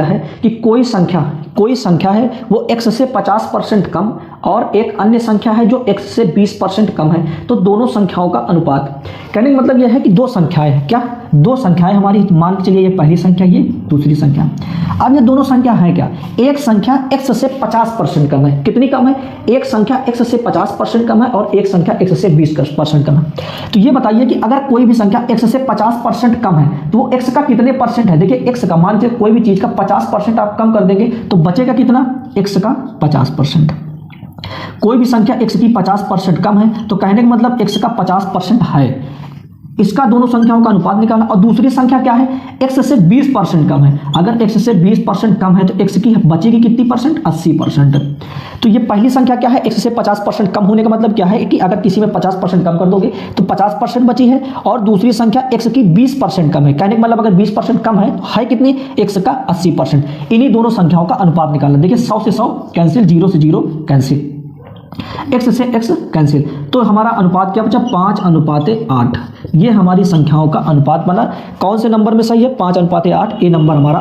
क्या है कि कोई संख्या है वो x से 50% कम और एक अन्य संख्या है जो x से 20% कम है, तो दोनों संख्याओं का अनुपात। कहने का मतलब यह है कि दो संख्याएं हैं, क्या दो संख्याएं हमारी, मान के चलिए ये पहली संख्या, ये दूसरी संख्या। अब ये दोनों संख्या है क्या, एक संख्या x से 50% कम है, कितनी कम है, एक संख्या x से 50% कम है और एक संख्या x से 20% कम है। तो ये बताइए कि अगर कोई भी संख्या x से 50% कम है तो वो x का कितने परसेंट है। देखिए x का, मान लीजिए कोई भी चीज का 50% आप कम कर देंगे तो बचेगा कितना, x का 50%। कोई भी संख्या x की 50% कम है तो कहने का मतलब x का 50% है, इसका दोनों संख्याओं का अनुपात निकालना। और दूसरी संख्या क्या है, x से 20% कम है, अगर x से 20% कम है तो x की बचेगी कितनी परसेंट, 80%। तो ये पहली संख्या क्या है, x से 50% कम होने का मतलब क्या है कि अगर किसी में 50% कम कर दोगे तो 50% बची है, और दूसरी संख्या x की 20% कम है, कहने का मतलब अगर 20% कम है कितनी, x का 80%। इन्हीं दोनों संख्याओं का अनुपात निकालना। देखिए 100 से 100 कैंसिल, 0 से 0 कैंसिल, x से x कैंसिल, तो हमारा अनुपात क्या बचा, 5:8। ये हमारी संख्याओं का अनुपात बना। कौन से नंबर में सही है, 5:8, ये नंबर हमारा